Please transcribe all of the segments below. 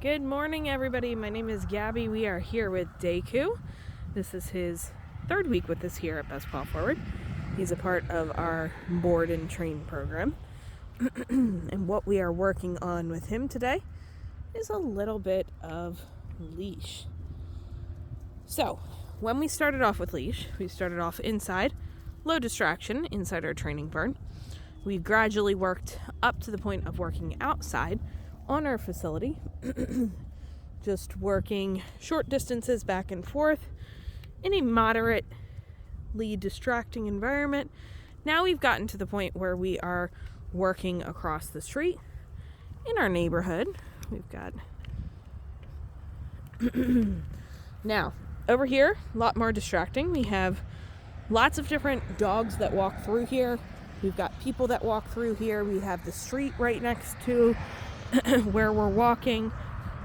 Good morning, everybody. My name is Gabby. We are here with Deku. This is his third week with us here at Paw Forward. He's a part of our board and train program. And what we are working on with him today is a little bit of leash. So, when we started off with leash, we started off inside, low distraction, inside our training barn. We gradually worked up to the point of working outside on our facility, just working short distances back and forth in a moderately distracting environment. Now we've gotten to the point where we are working across the street in our neighborhood. We've got now over here, a lot more distracting. We have lots of different dogs that walk through here. We've got people that walk through here. We have the street right next to where we're walking.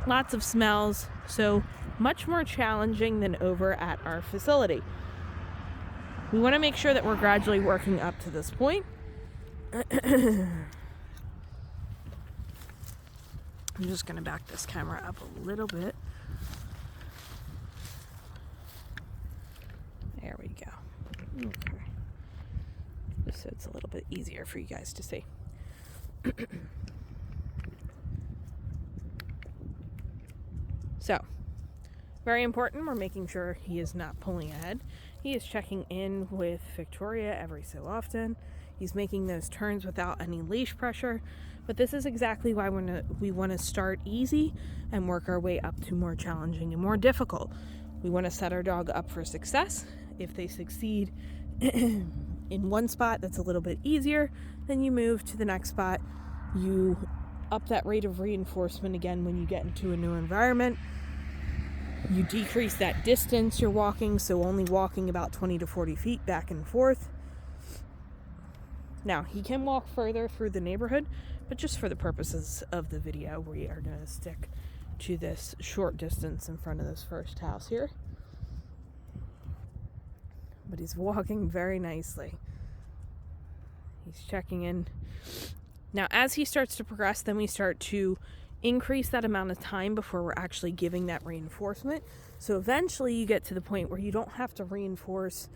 Lots of smells. So much more challenging than over at our facility. We want to make sure that we're gradually working up to this point. I'm just going to back this camera up a little bit. There we go. Okay. Just so it's a little bit easier for you guys to see. So, very important, we're making sure he is not pulling ahead. He is checking in with Victoria every so often. He's making those turns without any leash pressure. But this is exactly why we want to start easy and work our way up to more challenging and more difficult. We want to set our dog up for success. If they succeed in one spot that's a little bit easier, then you move to the next spot. You up that rate of reinforcement again when you get into a new environment. You decrease that distance you're walking, so only walking about 20 to 40 feet back and forth. Now, he can walk further through the neighborhood, but just for the purposes of the video, we are going to stick to this short distance in front of this first house here. But he's walking very nicely. He's checking in. Now, as he starts to progress, then we start to increase that amount of time before we're actually giving that reinforcement. So eventually you get to the point where you don't have to reinforce,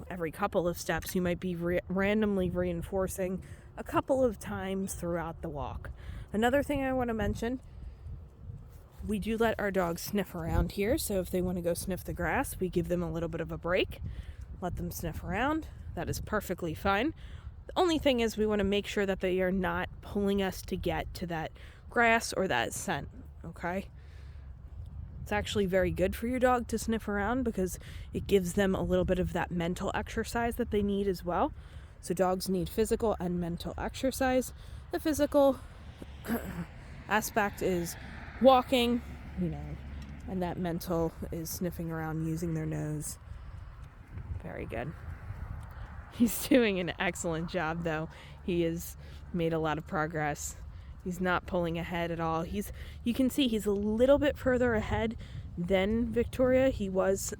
every couple of steps. You might be randomly reinforcing a couple of times throughout the walk. Another thing I want to mention, we do let our dogs sniff around here. So if they want to go sniff the grass, we give them a little bit of a break. Let them sniff around. That is perfectly fine. The only thing is we want to make sure that they are not pulling us to get to that grass or that scent, okay? It's actually very good for your dog to sniff around because it gives them a little bit of that mental exercise that they need as well. So dogs need physical and mental exercise. The physical aspect is walking, and that mental is sniffing around using their nose. Very good. He's doing an excellent job, though. He has made a lot of progress. He's not pulling ahead at all. You can see he's a little bit further ahead than Victoria. He was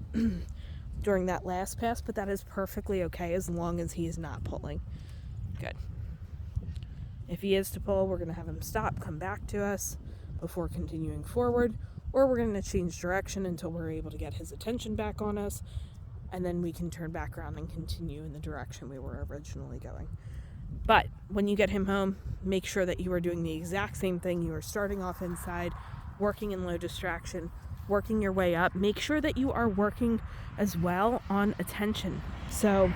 during that last pass, but that is perfectly okay as long as he is not pulling. Good. If he is to pull, we're going to have him stop, come back to us before continuing forward, or we're going to change direction until we're able to get his attention back on us, and then we can turn back around and continue in the direction we were originally going. But when you get him home, make sure that you are doing the exact same thing. You are starting off inside, working in low distraction, working your way up. Make sure that you are working as well on attention. So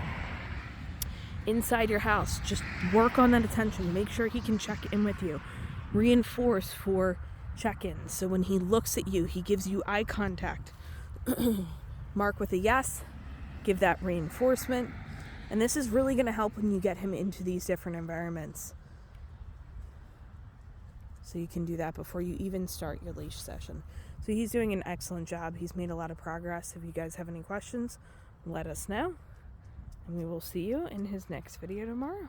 inside your house, just work on that attention. Make sure he can check in with you. Reinforce for check-ins. So when he looks at you, he gives you eye contact. Mark with a yes. Give that reinforcement. And this is really going to help when you get him into these different environments. So you can do that before you even start your leash session. So he's doing an excellent job. He's made a lot of progress. If you guys have any questions, let us know. And we will see you in his next video tomorrow.